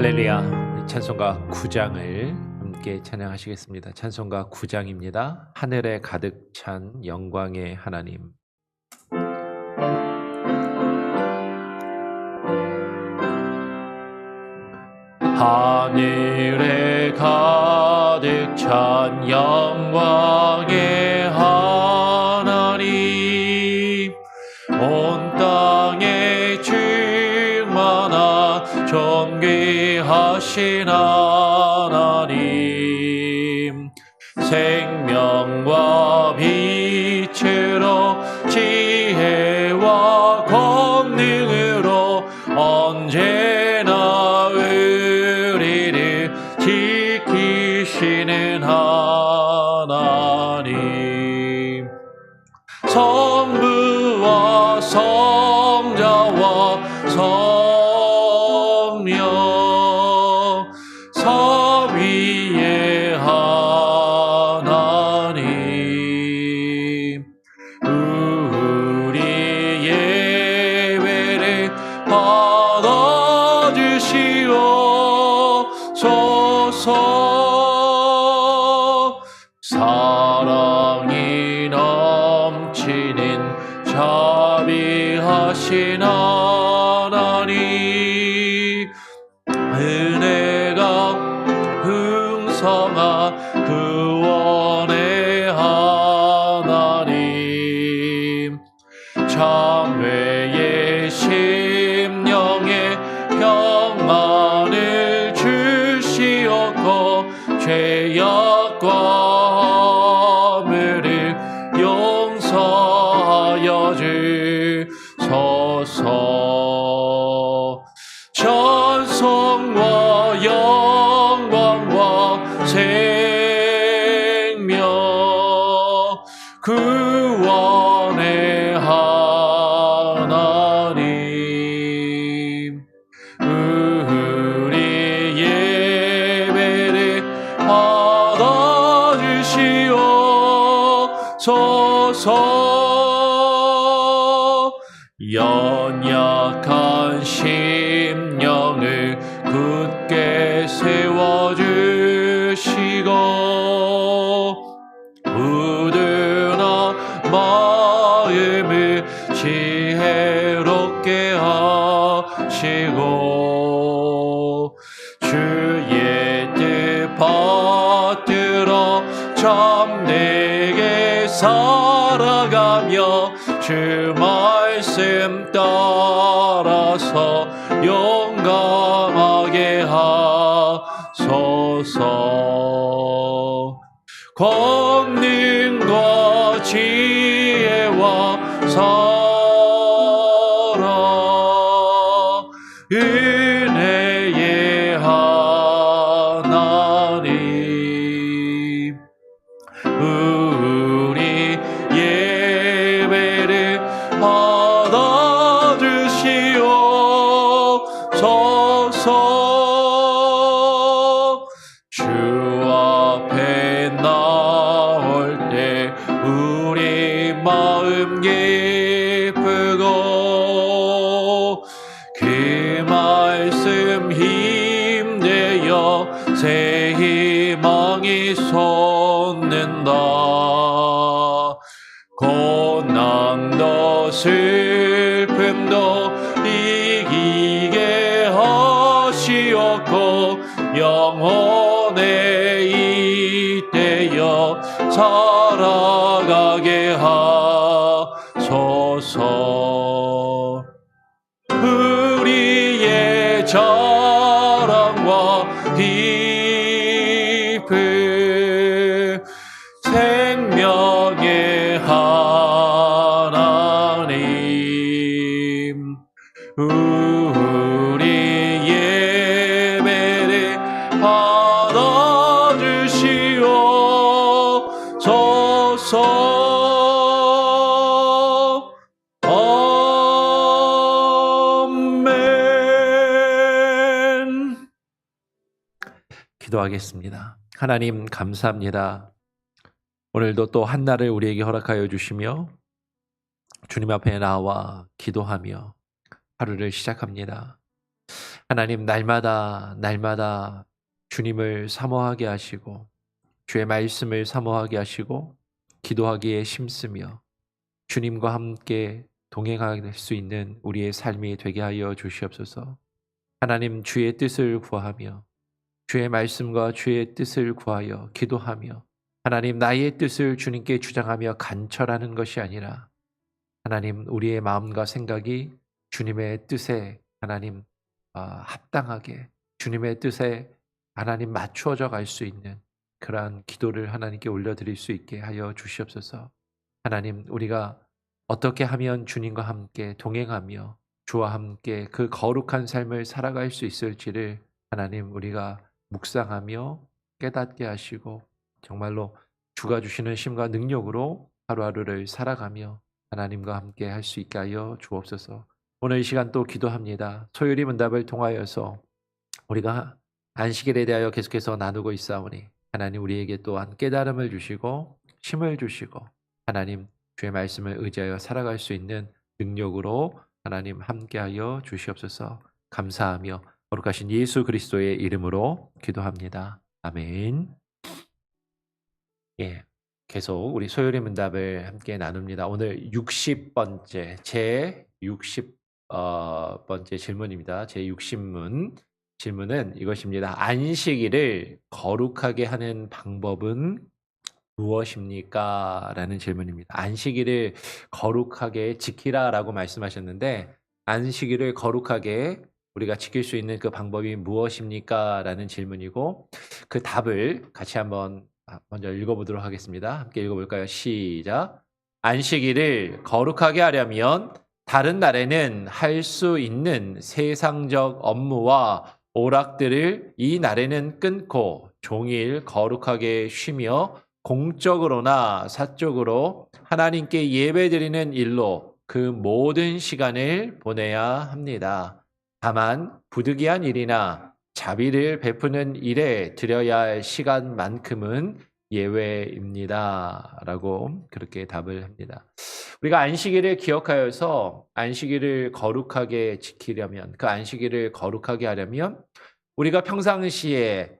할렐루야. 우리 찬송가 9장을 함께 찬양하시겠습니다. 찬송가 9장입니다. 하늘에 가득 찬 영광의 하나님. 하늘에 가득 찬 영광의 하나님, 온 땅에 충만한 존귀하신 하나님, 생명과 빛으로 지혜와 권능으로 언제나 우리를 지키시는 하나님, 성부와 성자와 성령 사위의 하나님, 우리 예배를 받아주시옵소서. 사랑이 넘치는 자비하신 하나님, 은혜가 풍성한 구원의 하나님, 참회의 심령에 평안을 주시옵고 죄악과 허물을 용서하여 주소서. 찬송과 영광과 생명 구원의 하나님, 우리 예배를 받아주시옵소서. 연약한 심령을 굳게 세워주시고 부드러운 마음을 지혜롭게 하시고 주의 뜻 받들어 참되게 살아가며 주 말씀 따라서 용감하게 하소서. 권능과 지혜와 사랑 은혜의 하나님, 우리 예배를 받아주시옵소서. 주 앞에 나올 때 우리 마음 기쁘고 그 말씀 힘내어 새 희망이 솟는다. 고난도 슬픔도 이기게 하시옵고 영혼에 잇대어 살아가게 하소서. 우리의 자랑과 기쁨 생명의 하나님, 우리 예배를 받아주시옵소서. 아멘. 기도하겠습니다. 하나님 감사합니다. 오늘도 또 한날을 우리에게 허락하여 주시며 주님 앞에 나와 기도하며 하루를 시작합니다. 하나님 날마다 주님을 사모하게 하시고 주의 말씀을 사모하게 하시고 기도하기에 힘쓰며 주님과 함께 동행할 수 있는 우리의 삶이 되게 하여 주시옵소서. 하나님 주의 뜻을 구하며 주의 말씀과 주의 뜻을 구하여 기도하며 하나님 나의 뜻을 주님께 주장하며 간철하는 것이 아니라 하나님 우리의 마음과 생각이 주님의 뜻에 하나님 합당하게 주님의 뜻에 하나님 맞추어져 갈 수 있는 그러한 기도를 하나님께 올려드릴 수 있게 하여 주시옵소서. 하나님 우리가 어떻게 하면 주님과 함께 동행하며 주와 함께 그 거룩한 삶을 살아갈 수 있을지를 하나님 우리가 묵상하며 깨닫게 하시고 정말로 주가 주시는 힘과 능력으로 하루하루를 살아가며 하나님과 함께 할 수 있게 하여 주옵소서. 오늘 이 시간 또 기도합니다. 소요리 문답을 통하여서 우리가 안식일에 대하여 계속해서 나누고 있사오니 하나님 우리에게 또한 깨달음을 주시고 힘을 주시고 하나님 주의 말씀을 의지하여 살아갈 수 있는 능력으로 하나님 함께하여 주시옵소서. 감사하며 거룩하신 예수 그리스도의 이름으로 기도합니다. 아멘. 예, 계속 우리 소요리 문답을 함께 나눕니다. 오늘 60번째 제 60번째 질문입니다. 제 60문 질문은 이것입니다. 안식일을 거룩하게 하는 방법은 무엇입니까? 라는 질문입니다. 안식일을 거룩하게 지키라라고 말씀하셨는데 안식일을 거룩하게 우리가 지킬 수 있는 그 방법이 무엇입니까? 라는 질문이고 그 답을 같이 한번 먼저 읽어보도록 하겠습니다. 함께 읽어볼까요? 시작. 안식일을 거룩하게 하려면 다른 날에는 할 수 있는 세상적 업무와 오락들을 이 날에는 끊고 종일 거룩하게 쉬며 공적으로나 사적으로 하나님께 예배드리는 일로 그 모든 시간을 보내야 합니다. 다만 부득이한 일이나 자비를 베푸는 일에 드려야 할 시간만큼은 예외입니다. 라고 그렇게 답을 합니다. 우리가 안식일을 기억하여서 안식일을 거룩하게 지키려면 그 안식일을 거룩하게 하려면 우리가 평상시에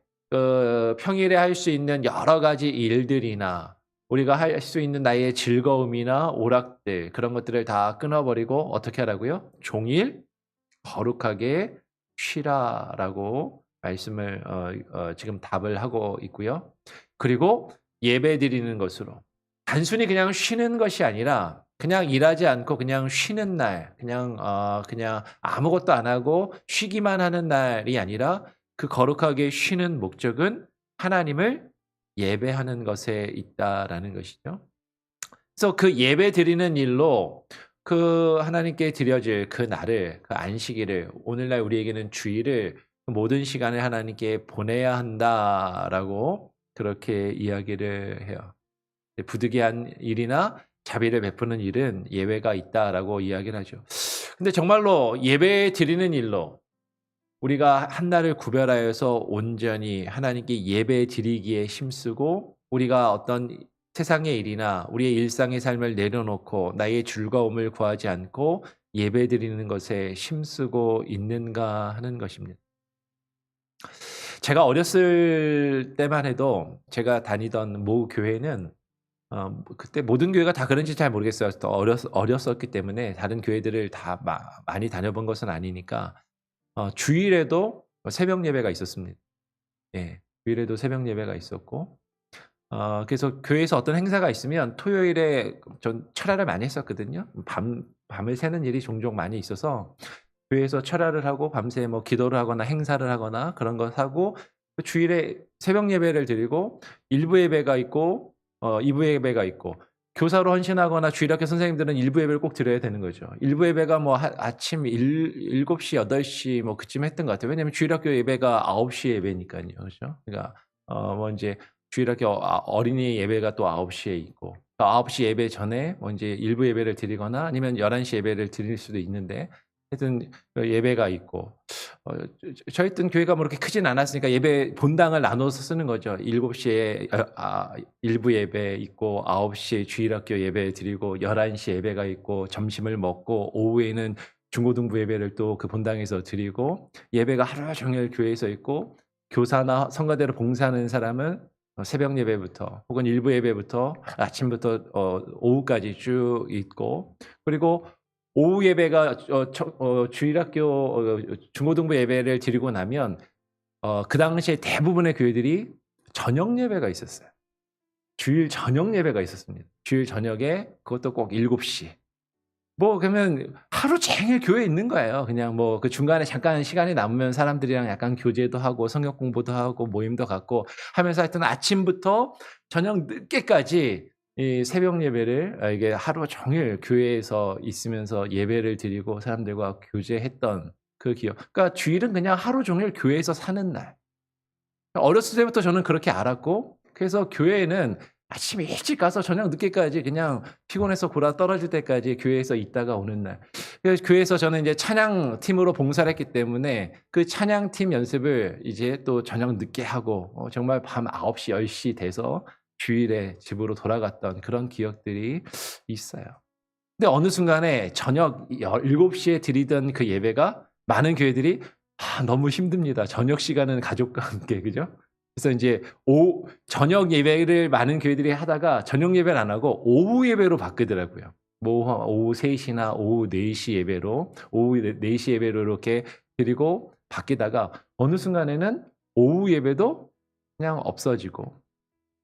평일에 할 수 있는 여러 가지 일들이나 우리가 할 수 있는 나의 즐거움이나 오락들 그런 것들을 다 끊어버리고 어떻게 하라고요? 종일 거룩하게 쉬라라고 말씀을 지금 답을 하고 있고요. 그리고 예배 드리는 것으로 단순히 그냥 쉬는 것이 아니라 그냥 일하지 않고 그냥 쉬는 날, 그냥 아무것도 안 하고 쉬기만 하는 날이 아니라 그 거룩하게 쉬는 목적은 하나님을 예배하는 것에 있다라는 것이죠. 그래서 그 예배 드리는 일로 그 하나님께 드려질 그 날을, 그 안식일을, 오늘날 우리에게는 주일을 모든 시간을 하나님께 보내야 한다라고 그렇게 이야기를 해요. 부득이한 일이나 자비를 베푸는 일은 예외가 있다라고 이야기를 하죠. 근데 정말로 예배 드리는 일로 우리가 한 날을 구별하여서 온전히 하나님께 예배 드리기에 힘쓰고 우리가 어떤 세상의 일이나 우리의 일상의 삶을 내려놓고 나의 즐거움을 구하지 않고 예배 드리는 것에 힘쓰고 있는가 하는 것입니다. 제가 어렸을 때만 해도 제가 다니던 모 교회는 그때 모든 교회가 다 그런지 잘 모르겠어요. 또 어렸었기 때문에 다른 교회들을 다 많이 다녀본 것은 아니니까 주일에도 새벽 예배가 있었습니다. 예. 주일에도 새벽 예배가 있었고 그래서 교회에서 어떤 행사가 있으면 토요일에 전 철야를 많이 했었거든요. 밤을 새는 일이 종종 많이 있어서 교회에서 철야를 하고 밤새 뭐 기도를 하거나 행사를 하거나 그런 것 하고 주일에 새벽 예배를 드리고 일부 예배가 있고 2부 예배가 있고 교사로 헌신하거나 주일학교 선생님들은 일부 예배를 꼭 드려야 되는 거죠. 일부 예배가 뭐 아침 7시, 8시 뭐 그쯤 했던 것 같아요. 왜냐하면 주일학교 예배가 9시 예배니까요. 그렇죠? 그러니까 뭐 이제 주일학교 어린이 예배가 또 9시에 있고 9시 예배 전에 뭐 이제 일부 예배를 드리거나 아니면 11시 예배를 드릴 수도 있는데 하여튼 예배가 있고 저희 있던 교회가 뭐 그렇게 크진 않았으니까 예배 본당을 나눠서 쓰는 거죠. 7시에 일부 예배 있고 9시에 주일학교 예배 드리고 11시 예배가 있고 점심을 먹고 오후에는 중고등부 예배를 또 그 본당에서 드리고 예배가 하루 종일 교회에서 있고 교사나 성가대로 봉사하는 사람은 새벽 예배부터 혹은 일부 예배부터 아침부터 오후까지 쭉 있고 그리고 오후 예배가 주일학교 중고등부 예배를 드리고 나면 그 당시에 대부분의 교회들이 저녁 예배가 있었어요. 주일 저녁 예배가 있었습니다. 주일 저녁에 그것도 꼭 7시. 뭐 그러면 하루 종일 교회에 있는 거예요. 그냥 뭐 그 중간에 잠깐 시간이 남으면 사람들이랑 약간 교제도 하고 성경 공부도 하고 모임도 갖고 하면서 하여튼 아침부터 저녁 늦게까지 이 새벽 예배를 이게 하루 종일 교회에서 있으면서 예배를 드리고 사람들과 교제했던 그 기억. 그러니까 주일은 그냥 하루 종일 교회에서 사는 날. 어렸을 때부터 저는 그렇게 알았고 그래서 교회에는 아침 일찍 가서 저녁 늦게까지 그냥 피곤해서 골아 떨어질 때까지 교회에서 있다가 오는 날. 그래서 교회에서 저는 이제 찬양 팀으로 봉사를 했기 때문에 그 찬양 팀 연습을 이제 또 저녁 늦게 하고 정말 밤 9시, 10시 돼서 주일에 집으로 돌아갔던 그런 기억들이 있어요. 근데 어느 순간에 저녁 7시에 드리던 그 예배가 많은 교회들이 너무 힘듭니다. 저녁 시간은 가족과 함께, 그죠? 그래서 이제 저녁 예배를 많은 교회들이 하다가 저녁 예배를 안 하고 오후 예배로 바꾸더라고요. 뭐 오후 3시나 오후 4시 예배로, 오후 4시 예배로 이렇게 드리고 바뀌다가 어느 순간에는 오후 예배도 그냥 없어지고,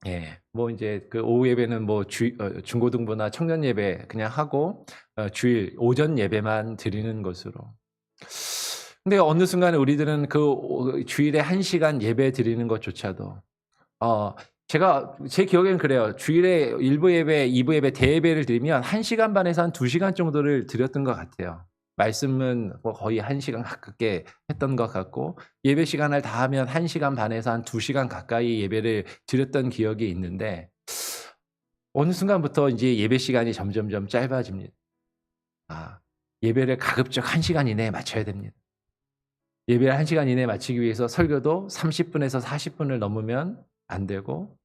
예, 뭐 이제 그 오후 예배는 뭐 중고등부나 청년 예배 그냥 하고 주일 오전 예배만 드리는 것으로. 근데 어느 순간에 우리들은 그 주일에 1시간 예배 드리는 것조차도 제가 제 기억에는 그래요. 주일에 1부 예배, 2부 예배 대예배를 드리면 1시간 반에서 한 2시간 정도를 드렸던 것 같아요. 말씀은 뭐 거의 1시간 가깝게 했던 것 같고 예배 시간을 다 하면 1시간 반에서 한 2시간 가까이 예배를 드렸던 기억이 있는데 어느 순간부터 이제 예배 시간이 점점점 짧아집니다. 예배를 가급적 1시간 이내에 마쳐야 됩니다. 예배를 1시간 이내에 마치기 위해서 설교도 30분에서 40분을 넘으면 안 되고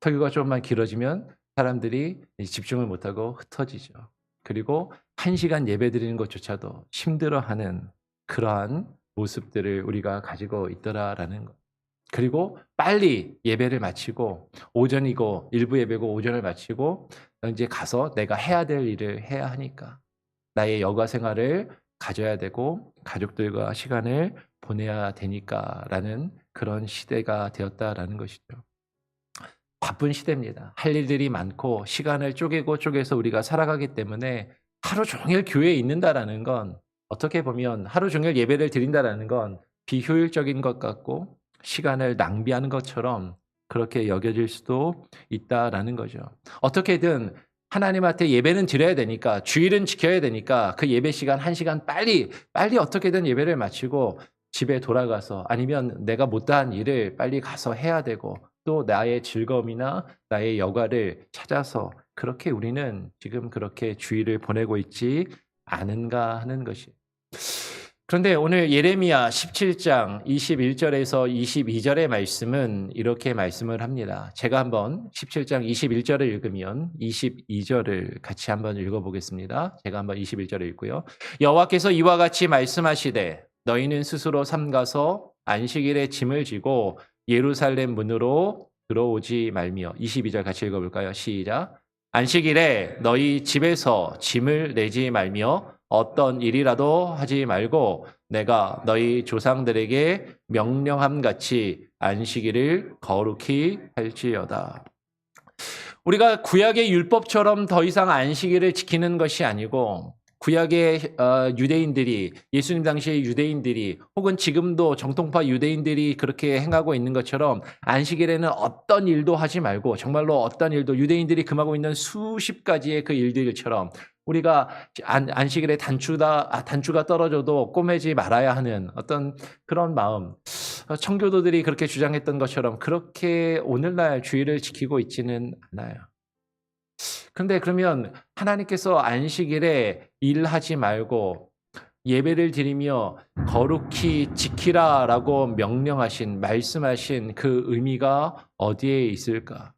설교가 조금만 길어지면 사람들이 집중을 못하고 흩어지죠. 그리고 1시간 예배 드리는 것조차도 힘들어하는 그러한 모습들을 우리가 가지고 있더라라는 것. 그리고 빨리 예배를 마치고 오전이고 일부 예배고 오전을 마치고 이제 가서 내가 해야 될 일을 해야 하니까 나의 여가 생활을 가져야 되고 가족들과 시간을 보내야 되니까라는 그런 시대가 되었다라는 것이죠. 바쁜 시대입니다. 할 일들이 많고 시간을 쪼개서 우리가 살아가기 때문에 하루 종일 교회에 있는다라는 건 어떻게 보면 하루 종일 예배를 드린다라는 건 비효율적인 것 같고 시간을 낭비하는 것처럼 그렇게 여겨질 수도 있다라는 거죠. 어떻게든 하나님한테 예배는 드려야 되니까 주일은 지켜야 되니까 그 예배 시간 1시간 빨리 어떻게든 예배를 마치고 집에 돌아가서 아니면 내가 못다한 일을 빨리 가서 해야 되고 또 나의 즐거움이나 나의 여가를 찾아서 그렇게 우리는 지금 그렇게 주일을 보내고 있지 않은가 하는 것이. 그런데 오늘 예레미야 17장 21절에서 22절의 말씀은 이렇게 말씀을 합니다. 제가 한번 17장 21절을 읽으면 22절을 같이 한번 읽어보겠습니다. 제가 한번 21절을 읽고요. 여호와께서 이와 같이 말씀하시되 너희는 스스로 삼가서 안식일에 짐을 지고 예루살렘 문으로 들어오지 말며 22절 같이 읽어볼까요? 시작. 안식일에 너희 집에서 짐을 내지 말며 어떤 일이라도 하지 말고 내가 너희 조상들에게 명령함 같이 안식일을 거룩히 할지어다. 우리가 구약의 율법처럼 더 이상 안식일을 지키는 것이 아니고 구약의 유대인들이 예수님 당시의 유대인들이 혹은 지금도 정통파 유대인들이 그렇게 행하고 있는 것처럼 안식일에는 어떤 일도 하지 말고 정말로 어떤 일도 유대인들이 금하고 있는 수십 가지의 그 일들처럼 우리가 안식일에 단추가 떨어져도 꼬매지 말아야 하는 어떤 그런 마음, 청교도들이 그렇게 주장했던 것처럼 그렇게 오늘날 주일을 지키고 있지는 않아요. 그런데 그러면 하나님께서 안식일에 일하지 말고 예배를 드리며 거룩히 지키라라고 말씀하신 그 의미가 어디에 있을까?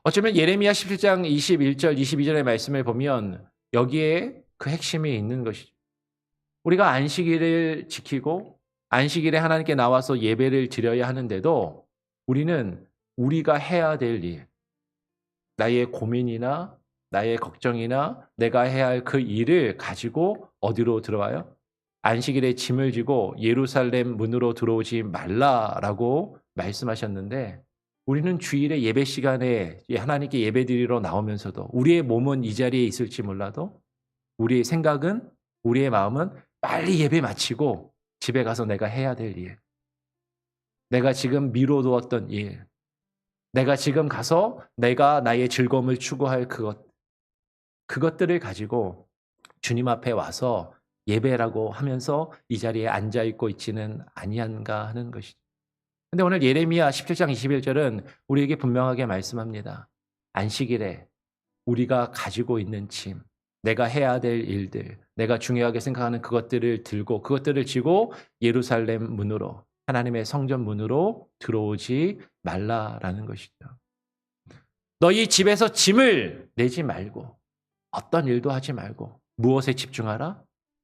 어쩌면 예레미야 17장 21절, 22절의 말씀을 보면 여기에 그 핵심이 있는 것이죠. 우리가 안식일을 지키고 안식일에 하나님께 나와서 예배를 드려야 하는데도 우리는 우리가 해야 될 일, 나의 고민이나 나의 걱정이나 내가 해야 할 그 일을 가지고 어디로 들어와요? 안식일에 짐을 지고 예루살렘 문으로 들어오지 말라라고 말씀하셨는데 우리는 주일에 예배 시간에 하나님께 예배드리러 나오면서도 우리의 몸은 이 자리에 있을지 몰라도 우리의 생각은 우리의 마음은 빨리 예배 마치고 집에 가서 내가 해야 될 일, 내가 지금 미뤄두었던 일, 내가 지금 가서 내가 나의 즐거움을 추구할 그것들을 가지고 주님 앞에 와서 예배라고 하면서 이 자리에 앉아 있고 있지는 아니한가 하는 것이죠. 근데 오늘 예레미야 17장 21절은 우리에게 분명하게 말씀합니다. 안식일에 우리가 가지고 있는 짐, 내가 해야 될 일들, 내가 중요하게 생각하는 그것들을 들고 그것들을 지고 예루살렘 문으로 하나님의 성전 문으로 들어오지 말라라는 것이죠. 너희 집에서 짐을 내지 말고 어떤 일도 하지 말고 무엇에 집중하라?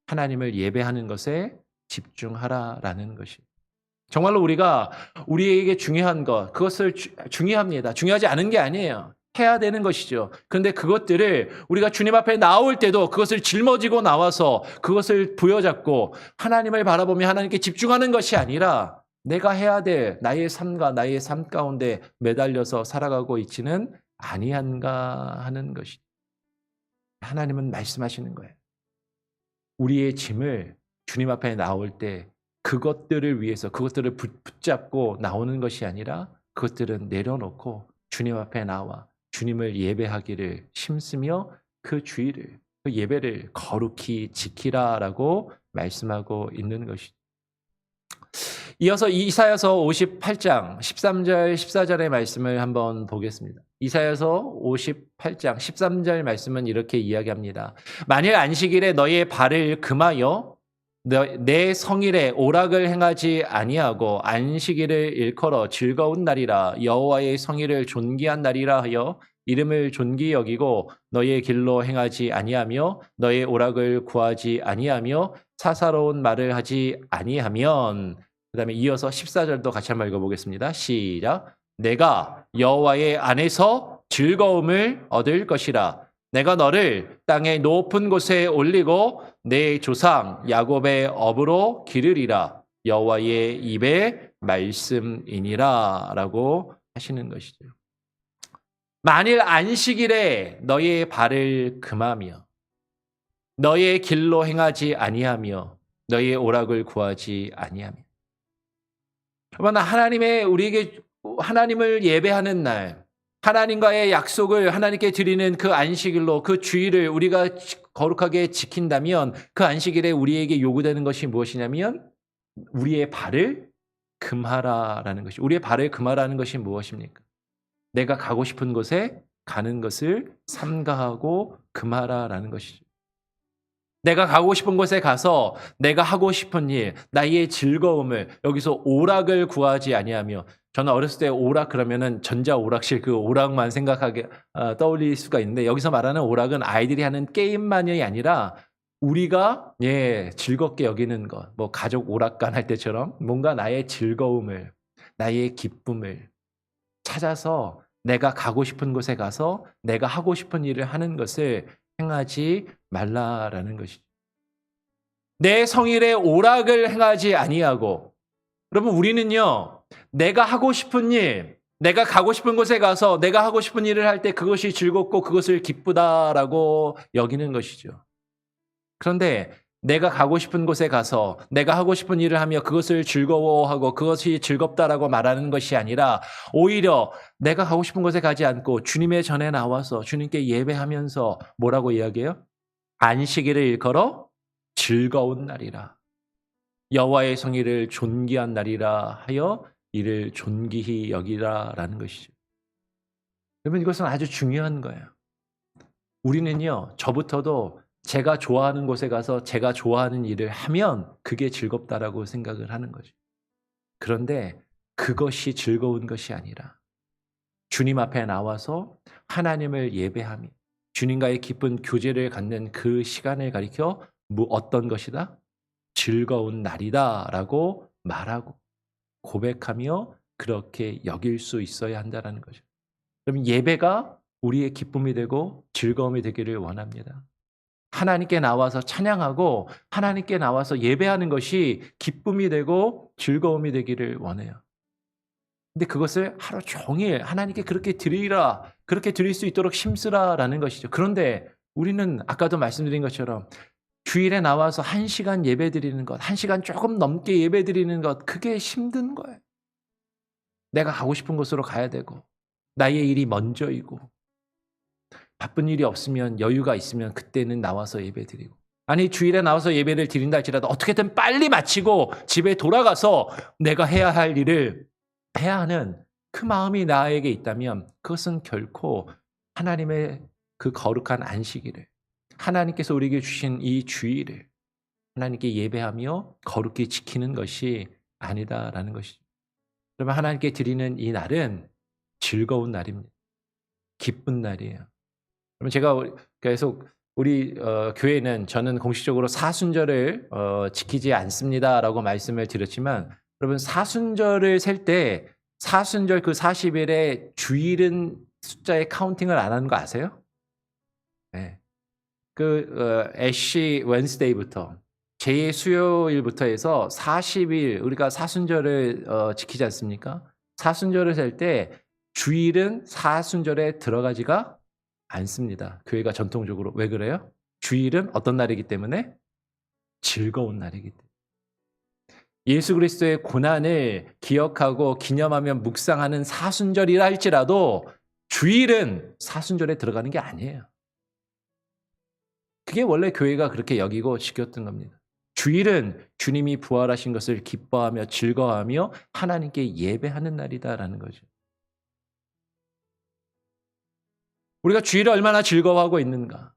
하나님을 예배하는 것에 집중하라라는 것이. 정말로 우리가 우리에게 중요한 것, 그것을 중요합니다. 중요하지 않은 게 아니에요. 해야 되는 것이죠. 그런데 그것들을 우리가 주님 앞에 나올 때도 그것을 짊어지고 나와서 그것을 부여잡고 하나님을 바라보며 하나님께 집중하는 것이 아니라 내가 해야 될 나의 삶과 나의 삶 가운데 매달려서 살아가고 있지는 아니한가 하는 것이죠. 하나님은 말씀하시는 거예요. 우리의 짐을 주님 앞에 나올 때 그것들을 위해서 그것들을 붙잡고 나오는 것이 아니라 그것들은 내려놓고 주님 앞에 나와 주님을 예배하기를 힘쓰며 그 주의를 그 예배를 거룩히 지키라라고 말씀하고 있는 것이죠. 이어서 이사야서 58장 13절 14절의 말씀을 한번 보겠습니다. 이사야서 58장 13절 말씀은 이렇게 이야기합니다. 만일 안식일에 너의 발을 금하여 내 성일에 오락을 행하지 아니하고 안식일을 일컬어 즐거운 날이라 여호와의 성일을 존귀한 날이라 하여 이름을 존귀 여기고 너의 길로 행하지 아니하며 너의 오락을 구하지 아니하며 사사로운 말을 하지 아니하면 그다음에 이어서 14절도 같이 한번 읽어보겠습니다. 시작. 내가 여호와의 안에서 즐거움을 얻을 것이라. 내가 너를 땅의 높은 곳에 올리고 내 조상 야곱의 업으로 기르리라. 여호와의 입의 말씀이니라 라고 하시는 것이죠. 만일 안식일에 너의 발을 금하며 너의 길로 행하지 아니하며 너의 오락을 구하지 아니하며 그러나 우리에게 하나님을 예배하는 날 하나님과의 약속을 하나님께 드리는 그 안식일로 그 주일을 우리가 거룩하게 지킨다면 그 안식일에 우리에게 요구되는 것이 무엇이냐면 우리의 발을 금하라라는 것이. 우리의 발을 금하라는 것이 무엇입니까? 내가 가고 싶은 곳에 가는 것을 삼가하고 금하라라는 것이죠. 내가 가고 싶은 곳에 가서 내가 하고 싶은 일, 나의 즐거움을 여기서 오락을 구하지 아니하며 저는 어렸을 때 오락 그러면은 전자오락실 그 오락만 생각하게 떠올릴 수가 있는데 여기서 말하는 오락은 아이들이 하는 게임만이 아니라 우리가 즐겁게 여기는 것, 뭐 가족 오락관 할 때처럼 뭔가 나의 즐거움을, 나의 기쁨을 찾아서 내가 가고 싶은 곳에 가서 내가 하고 싶은 일을 하는 것을 행하지 말라라는 것이죠. 내 성일에 오락을 행하지 아니하고 여러분 우리는요. 내가 하고 싶은 일, 내가 가고 싶은 곳에 가서 내가 하고 싶은 일을 할 때 그것이 즐겁고 그것을 기쁘다라고 여기는 것이죠. 그런데 내가 가고 싶은 곳에 가서 내가 하고 싶은 일을 하며 그것을 즐거워하고 그것이 즐겁다라고 말하는 것이 아니라 오히려 내가 가고 싶은 곳에 가지 않고 주님의 전에 나와서 주님께 예배하면서 뭐라고 이야기해요? 안식일을 일컬어 즐거운 날이라. 여호와의 성일을 존귀한 날이라 하여 이를 존귀히 여기라라는 것이죠. 여러분 이것은 아주 중요한 거예요. 우리는요. 저부터도 제가 좋아하는 곳에 가서 제가 좋아하는 일을 하면 그게 즐겁다라고 생각을 하는 거죠. 그런데 그것이 즐거운 것이 아니라 주님 앞에 나와서 하나님을 예배하며 주님과의 깊은 교제를 갖는 그 시간을 가리켜 어떤 것이다? 즐거운 날이다라고 말하고 고백하며 그렇게 여길 수 있어야 한다는 거죠. 그럼 예배가 우리의 기쁨이 되고 즐거움이 되기를 원합니다. 하나님께 나와서 찬양하고 하나님께 나와서 예배하는 것이 기쁨이 되고 즐거움이 되기를 원해요. 근데 그것을 하루 종일 하나님께 그렇게 드리라, 그렇게 드릴 수 있도록 힘쓰라라는 것이죠. 그런데 우리는 아까도 말씀드린 것처럼 주일에 나와서 1시간 예배 드리는 것, 1시간 조금 넘게 예배 드리는 것, 그게 힘든 거예요. 내가 가고 싶은 곳으로 가야 되고 나의 일이 먼저이고 바쁜 일이 없으면 여유가 있으면 그때는 나와서 예배 드리고 아니 주일에 나와서 예배를 드린다 할지라도 어떻게든 빨리 마치고 집에 돌아가서 내가 해야 할 일을 해야 하는 그 마음이 나에게 있다면 그것은 결코 하나님의 그 거룩한 안식일을 하나님께서 우리에게 주신 이 주일을 하나님께 예배하며 거룩히 지키는 것이 아니다라는 것이죠. 그러면 하나님께 드리는 이 날은 즐거운 날입니다. 기쁜 날이에요. 그러면 제가 계속 우리 교회는 저는 공식적으로 사순절을 지키지 않습니다라고 말씀을 드렸지만 여러분 사순절을 셀 때 사순절 그 40일에 주일은 숫자에 카운팅을 안 하는 거 아세요? 네. 그 애쉬 웬스데이부터 제 수요일부터 해서 40일 우리가 사순절을 지키지 않습니까? 사순절을 셀 때 주일은 사순절에 들어가지가 않습니다. 교회가 전통적으로. 왜 그래요? 주일은 어떤 날이기 때문에? 즐거운 날이기 때문에. 예수 그리스도의 고난을 기억하고 기념하며 묵상하는 사순절이라 할지라도 주일은 사순절에 들어가는 게 아니에요. 그게 원래 교회가 그렇게 여기고 지켰던 겁니다. 주일은 주님이 부활하신 것을 기뻐하며 즐거워하며 하나님께 예배하는 날이다라는 거죠. 우리가 주일을 얼마나 즐거워하고 있는가?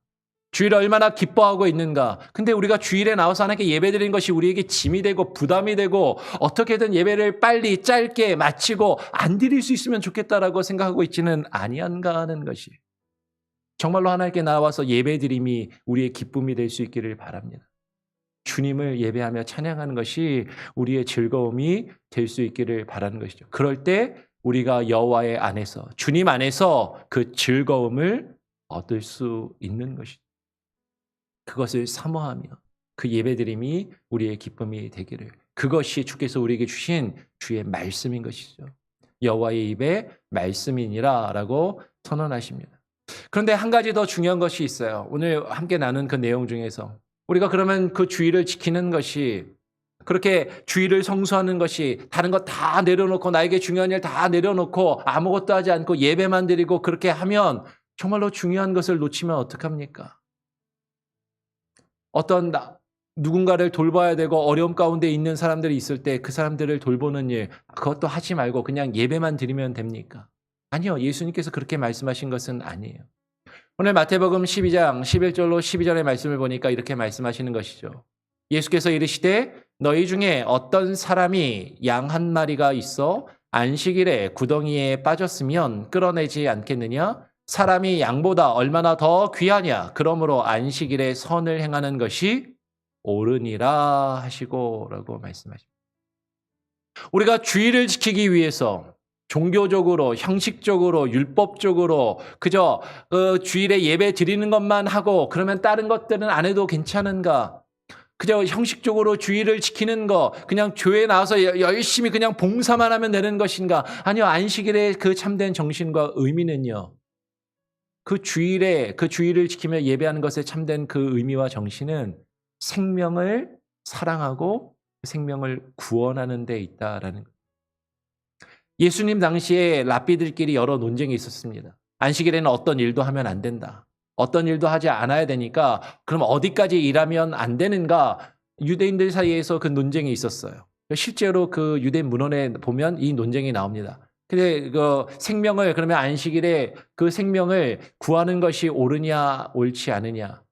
주일을 얼마나 기뻐하고 있는가? 근데 우리가 주일에 나와서 하나님께 예배드리는 것이 우리에게 짐이 되고 부담이 되고 어떻게든 예배를 빨리 짧게 마치고 안 드릴 수 있으면 좋겠다라고 생각하고 있지는 아니한가 하는 것이 정말로 하나님께 나와서 예배드림이 우리의 기쁨이 될 수 있기를 바랍니다. 주님을 예배하며 찬양하는 것이 우리의 즐거움이 될 수 있기를 바라는 것이죠. 그럴 때 우리가 여호와의 안에서 주님 안에서 그 즐거움을 얻을 수 있는 것이죠. 그것을 사모하며 그 예배드림이 우리의 기쁨이 되기를 그것이 주께서 우리에게 주신 주의 말씀인 것이죠. 여호와의 입에 말씀이니라 라고 선언하십니다. 그런데 한 가지 더 중요한 것이 있어요. 오늘 함께 나눈 그 내용 중에서 우리가 그러면 그 주일을 지키는 것이 그렇게 주일을 성수하는 것이 다른 것 다 내려놓고 나에게 중요한 일 다 내려놓고 아무것도 하지 않고 예배만 드리고 그렇게 하면 정말로 중요한 것을 놓치면 어떡합니까? 어떤 누군가를 돌봐야 되고 어려움 가운데 있는 사람들이 있을 때 그 사람들을 돌보는 일 그것도 하지 말고 그냥 예배만 드리면 됩니까? 아니요. 예수님께서 그렇게 말씀하신 것은 아니에요. 오늘 마태복음 12장 11절로 12절의 말씀을 보니까 이렇게 말씀하시는 것이죠. 예수께서 이르시되 너희 중에 어떤 사람이 양 한 마리가 있어 안식일에 구덩이에 빠졌으면 끌어내지 않겠느냐? 사람이 양보다 얼마나 더 귀하냐? 그러므로 안식일에 선을 행하는 것이 옳으니라 하시고 라고 말씀하십니다. 우리가 주일을 지키기 위해서 종교적으로, 형식적으로, 율법적으로 그저 주일에 예배 드리는 것만 하고 그러면 다른 것들은 안 해도 괜찮은가? 그저 형식적으로 주일을 지키는 거 그냥 교회에 나와서 열심히 그냥 봉사만 하면 되는 것인가? 아니요. 안식일의 그 참된 정신과 의미는요. 그 주일을 지키며 예배하는 것에 참된 그 의미와 정신은 생명을 사랑하고 생명을 구원하는 데 있다라는 것. 예수님 당시에 랍비들끼리 여러 논쟁이 있었습니다. 안식일에는 어떤 일도 하면 안 된다. 어떤 일도 하지 않아야 되니까 그럼 어디까지 일하면 안 되는가? 유대인들 사이에서 그 논쟁이 있었어요. 실제로 그 유대 문헌에 보면 이 논쟁이 나옵니다. 근데 그 생명을 그러면 안식일에 그 생명을 구하는 것이 옳으냐 옳지 않으냐.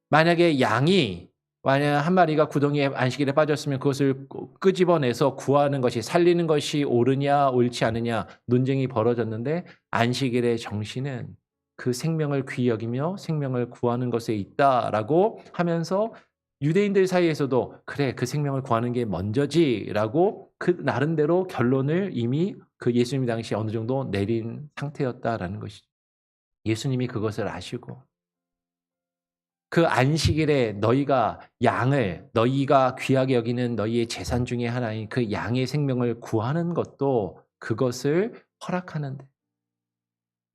만약에 양이 만약 한 마리가 구덩이에 안식일에 빠졌으면 그것을 끄집어내서 구하는 것이 살리는 것이 옳으냐 옳지 않으냐 논쟁이 벌어졌는데 안식일의 정신은 그 생명을 귀히 여기며 생명을 구하는 것에 있다라고 하면서 유대인들 사이에서도 그래 그 생명을 구하는 게 먼저지라고 그 나름대로 결론을 이미 그 예수님 당시에 어느 정도 내린 상태였다라는 것이죠. 예수님이 그것을 아시고 그 안식일에 너희가 귀하게 여기는 너희의 재산 중에 하나인 그 양의 생명을 구하는 것도 그것을 허락하는데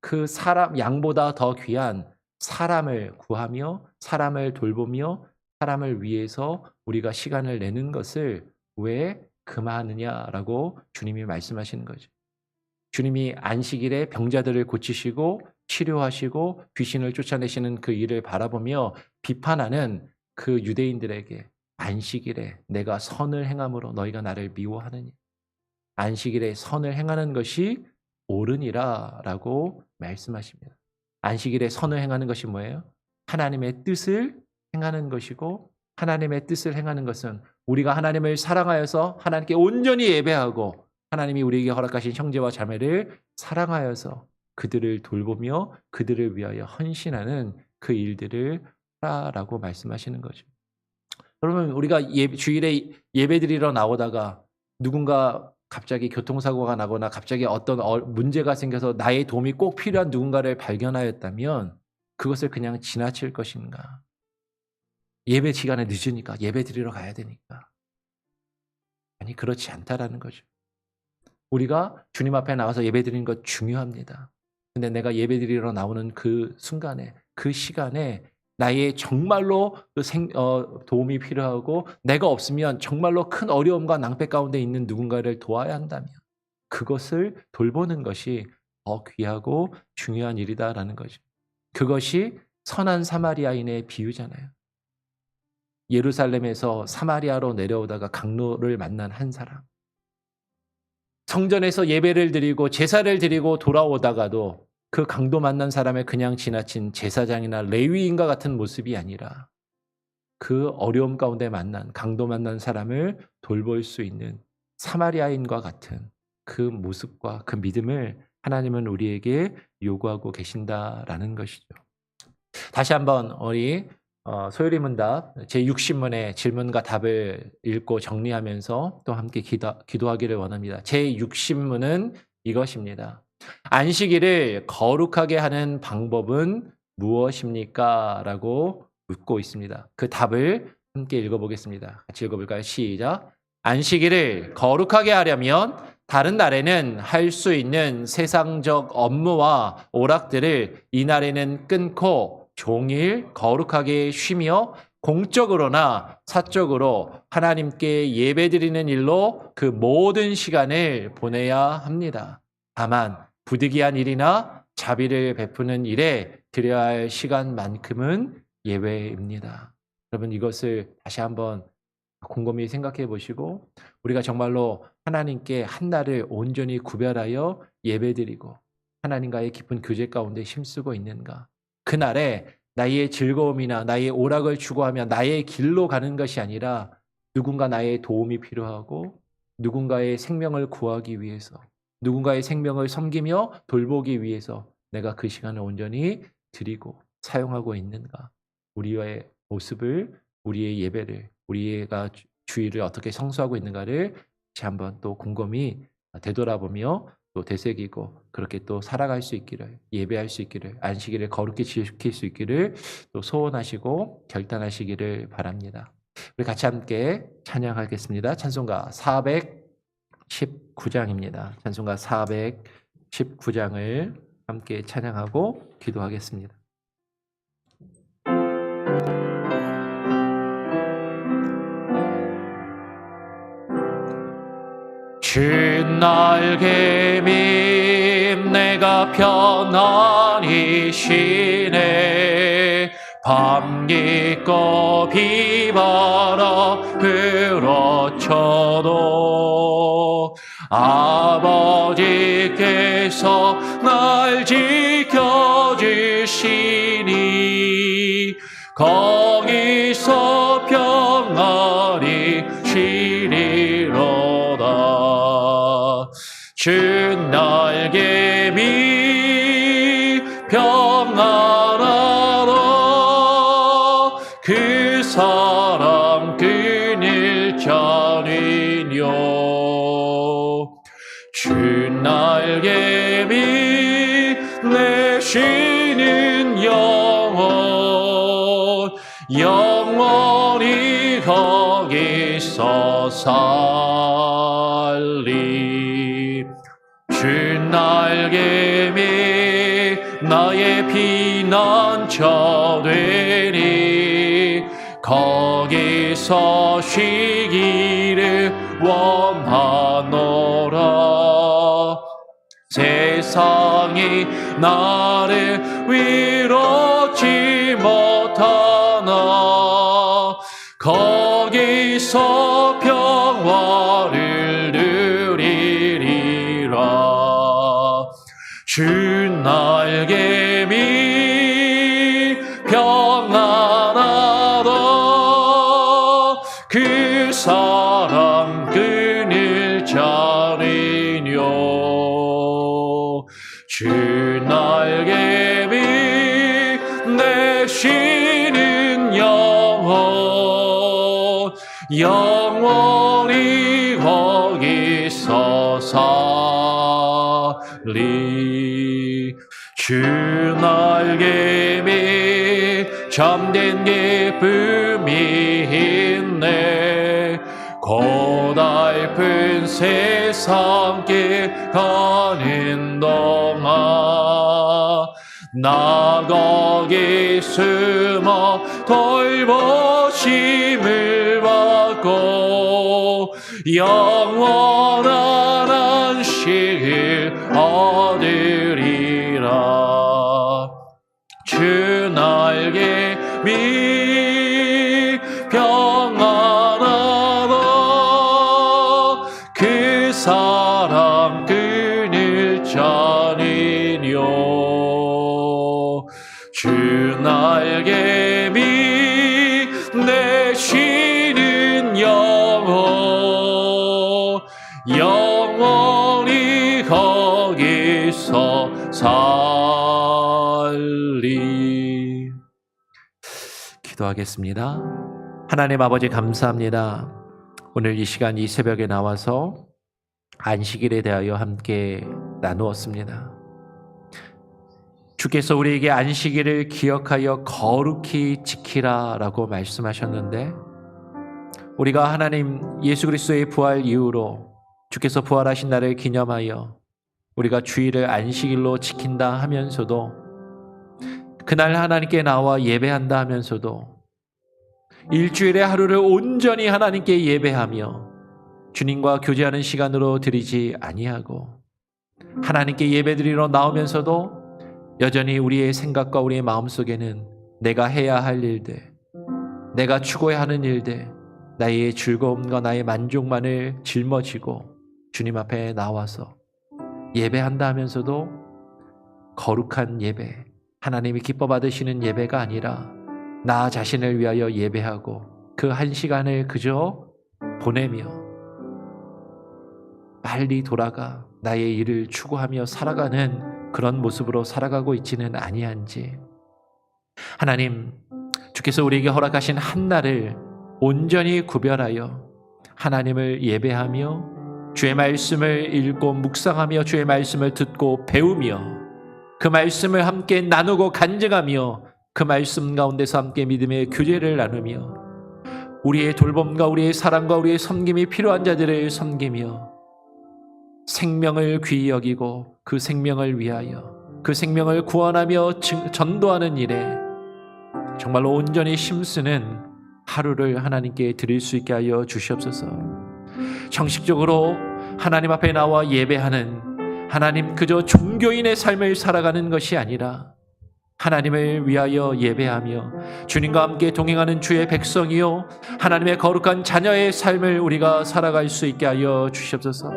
그 사람 양보다 더 귀한 사람을 구하며 사람을 돌보며 사람을 위해서 우리가 시간을 내는 것을 왜 금하느냐라고 주님이 말씀하시는 거죠. 주님이 안식일에 병자들을 고치시고 치료하시고 귀신을 쫓아내시는 그 일을 바라보며 비판하는 그 유대인들에게 안식일에 내가 선을 행함으로 너희가 나를 미워하느냐. 안식일에 선을 행하는 것이 옳으니라라고 말씀하십니다. 안식일에 선을 행하는 것이 뭐예요? 하나님의 뜻을 행하는 것이고 하나님의 뜻을 행하는 것은 우리가 하나님을 사랑하여서 하나님께 온전히 예배하고 하나님이 우리에게 허락하신 형제와 자매를 사랑하여서 그들을 돌보며 그들을 위하여 헌신하는 그 일들을 하라라고 말씀하시는 거죠. 여러분 우리가 주일에 예배드리러 나오다가 누군가 갑자기 교통사고가 나거나 갑자기 어떤 문제가 생겨서 나의 도움이 꼭 필요한 누군가를 발견하였다면 그것을 그냥 지나칠 것인가? 예배 시간에 늦으니까 예배드리러 가야 되니까. 아니 그렇지 않다라는 거죠. 우리가 주님 앞에 나와서 예배드리는 것 중요합니다. 근데 내가 예배드리러 나오는 그 순간에 그 시간에 나의 정말로 도움이 필요하고 내가 없으면 정말로 큰 어려움과 낭패 가운데 있는 누군가를 도와야 한다면 그것을 돌보는 것이 더 귀하고 중요한 일이다라는 거죠. 그것이 선한 사마리아인의 비유잖아요. 예루살렘에서 사마리아로 내려오다가 강로를 만난 한 사람. 성전에서 예배를 드리고 제사를 드리고 돌아오다가도 그 강도 만난 사람을 그냥 지나친 제사장이나 레위인과 같은 모습이 아니라 그 어려움 가운데 만난 강도 만난 사람을 돌볼 수 있는 사마리아인과 같은 그 모습과 그 믿음을 하나님은 우리에게 요구하고 계신다라는 것이죠. 다시 한번 우리 소요리 문답 제60문의 질문과 답을 읽고 정리하면서 또 함께 기도하기를 원합니다. 제60문은 이것입니다. 안식일을 거룩하게 하는 방법은 무엇입니까? 라고 묻고 있습니다. 그 답을 함께 읽어보겠습니다. 같이 읽어볼까요? 시작. 안식일을 거룩하게 하려면 다른 날에는 할 수 있는 세상적 업무와 오락들을 이날에는 끊고 종일 거룩하게 쉬며 공적으로나 사적으로 하나님께 예배드리는 일로 그 모든 시간을 보내야 합니다. 다만 부득이한 일이나 자비를 베푸는 일에 드려야 할 시간만큼은 예외입니다. 여러분 이것을 다시 한번 곰곰이 생각해 보시고 우리가 정말로 하나님께 한 날을 온전히 구별하여 예배드리고 하나님과의 깊은 교제 가운데 힘쓰고 있는가? 그날에 나의 즐거움이나 나의 오락을 추구하며 나의 길로 가는 것이 아니라 누군가 나의 도움이 필요하고 누군가의 생명을 구하기 위해서 누군가의 생명을 섬기며 돌보기 위해서 내가 그 시간을 온전히 드리고 사용하고 있는가? 우리의 모습을, 우리의 예배를, 우리가 주일을 어떻게 성수하고 있는가를 다시 한번 또 곰곰이 되돌아보며 또 되새기고 그렇게 또 살아갈 수 있기를, 예배할 수 있기를, 안식일을 거룩히 지킬 수 있기를 또 소원하시고 결단하시기를 바랍니다. 우리 같이 함께 찬양하겠습니다. 찬송가 419장입니다. 찬송가 419장을 함께 찬양하고 기도하겠습니다. 주 날개민 내가 편안히 쉬네 밤 깊고 비바라 그렇쳐도 아버지께서 날 지켜주시니 거기서 평안히 쉬리로다. 주 날개미 평안하라 그 사람 주 날개미 내쉬는 영원히 거기서 살리. 주 날개미 나의 피난처 되니 거기서 쉬기를 원하노라. 세상이 나를 위로치 못하나 거기서 평화를 누리리라. 주 날개미 평안하다. 그 사람 끈을 자르뇨. 주 날개미 내쉬는 영원히 거기서 살리. 주 날개미 참된 기쁨이 있네. 고달픈 세상길 가는 동안 나 거기 숨어 돌보심을 받고 영원한 안식을 얻으리라. 주 날개미 평안하다. 그 사람 끈을 자르뇨. 주 날개미 내쉬는 영원히 거기서 살리. 기도하겠습니다. 하나님 아버지 감사합니다. 오늘 이 시간 이 새벽에 나와서 안식일에 대하여 함께 나누었습니다. 주께서 우리에게 안식일을 기억하여 거룩히 지키라 라고 말씀하셨는데, 우리가 하나님 예수 그리스도의 부활 이후로 주께서 부활하신 날을 기념하여 우리가 주일을 안식일로 지킨다 하면서도, 그날 하나님께 나와 예배한다 하면서도 일주일의 하루를 온전히 하나님께 예배하며 주님과 교제하는 시간으로 드리지 아니하고, 하나님께 예배드리러 나오면서도 여전히 우리의 생각과 우리의 마음속에는 내가 해야 할 일들, 내가 추구해야 하는 일들, 나의 즐거움과 나의 만족만을 짊어지고 주님 앞에 나와서 예배한다 하면서도 거룩한 예배, 하나님이 기뻐 받으시는 예배가 아니라 나 자신을 위하여 예배하고 그 한 시간을 그저 보내며 빨리 돌아가 나의 일을 추구하며 살아가는 그런 모습으로 살아가고 있지는 아니한지, 하나님 주께서 우리에게 허락하신 한 날을 온전히 구별하여 하나님을 예배하며 주의 말씀을 읽고 묵상하며 주의 말씀을 듣고 배우며 그 말씀을 함께 나누고 간증하며 그 말씀 가운데서 함께 믿음의 교제를 나누며 우리의 돌봄과 우리의 사랑과 우리의 섬김이 필요한 자들을 섬기며 생명을 귀히 여기고 그 생명을 위하여 그 생명을 구원하며 전도하는 일에 정말로 온전히 힘쓰는 하루를 하나님께 드릴 수 있게 하여 주시옵소서. 형식적으로 하나님 앞에 나와 예배하는, 하나님 그저 종교인의 삶을 살아가는 것이 아니라 하나님을 위하여 예배하며 주님과 함께 동행하는 주의 백성이요 하나님의 거룩한 자녀의 삶을 우리가 살아갈 수 있게 하여 주시옵소서.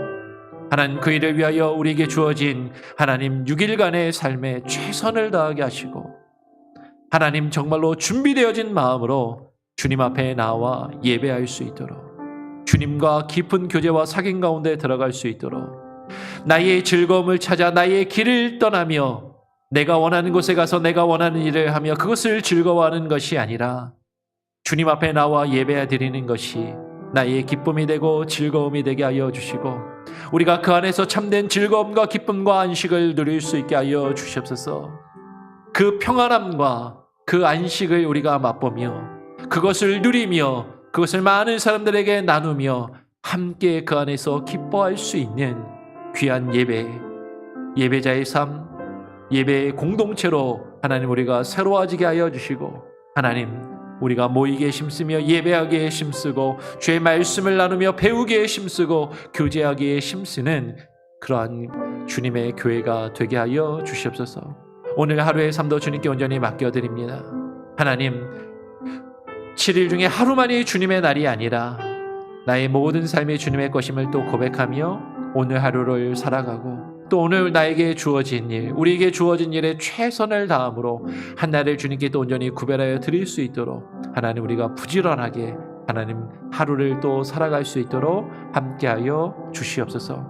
하나님 그 일을 위하여 우리에게 주어진 하나님 6일간의 삶에 최선을 다하게 하시고, 하나님 정말로 준비되어진 마음으로 주님 앞에 나와 예배할 수 있도록, 주님과 깊은 교제와 사귐 가운데 들어갈 수 있도록, 나의 즐거움을 찾아 나의 길을 떠나며 내가 원하는 곳에 가서 내가 원하는 일을 하며 그것을 즐거워하는 것이 아니라 주님 앞에 나와 예배 드리는 것이 나의 기쁨이 되고 즐거움이 되게 하여 주시고 우리가 그 안에서 참된 즐거움과 기쁨과 안식을 누릴 수 있게 하여 주시옵소서. 그 평안함과 그 안식을 우리가 맛보며 그것을 누리며 그것을 많은 사람들에게 나누며 함께 그 안에서 기뻐할 수 있는 귀한 예배, 예배자의 삶, 예배의 공동체로 하나님 우리가 새로워지게 하여 주시고 하나님 우리가 모이기에 힘쓰며 예배하기에 힘쓰고 주의 말씀을 나누며 배우기에 힘쓰고 교제하기에 힘쓰는 그러한 주님의 교회가 되게 하여 주시옵소서. 오늘 하루의 삶도 주님께 온전히 맡겨드립니다. 하나님 7일 중에 하루만이 주님의 날이 아니라 나의 모든 삶이 주님의 것임을 또 고백하며 오늘 하루를 살아가고 또 오늘 나에게 주어진 일, 우리에게 주어진 일에 최선을 다함으로 한 날을 주님께 또 온전히 구별하여 드릴 수 있도록 하나님 우리가 부지런하게 하나님 하루를 또 살아갈 수 있도록 함께하여 주시옵소서.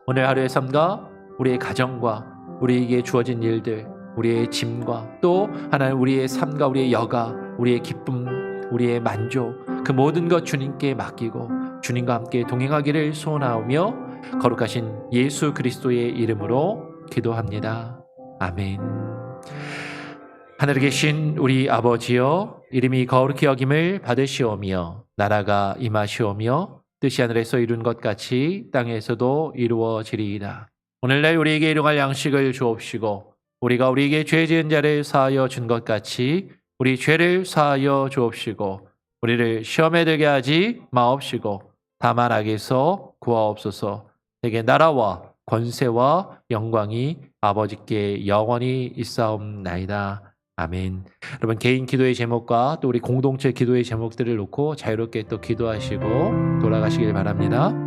오늘 하루의 삶과 우리의 가정과 우리에게 주어진 일들, 우리의 짐과 또 하나님 우리의 삶과 우리의 여가, 우리의 기쁨, 우리의 만족 그 모든 것 주님께 맡기고 주님과 함께 동행하기를 소원하오며 거룩하신 예수 그리스도의 이름으로 기도합니다. 아멘. 하늘에 계신 우리 아버지여, 이름이 거룩히 여김을 받으시오며 나라가 임하시오며 뜻이 하늘에서 이룬 것 같이 땅에서도 이루어지리이다. 오늘날 우리에게 일용할 양식을 주옵시고 우리가 우리에게 죄 지은 자를 사하여 준 것 같이 우리 죄를 사하여 주옵시고 우리를 시험에 들게 하지 마옵시고 다만 악에서 구하옵소서. 내게 나라와 권세와 영광이 아버지께 영원히 있사옵나이다. 아멘. 여러분 개인 기도의 제목과 또 우리 공동체 기도의 제목들을 놓고 자유롭게 또 기도하시고 돌아가시길 바랍니다.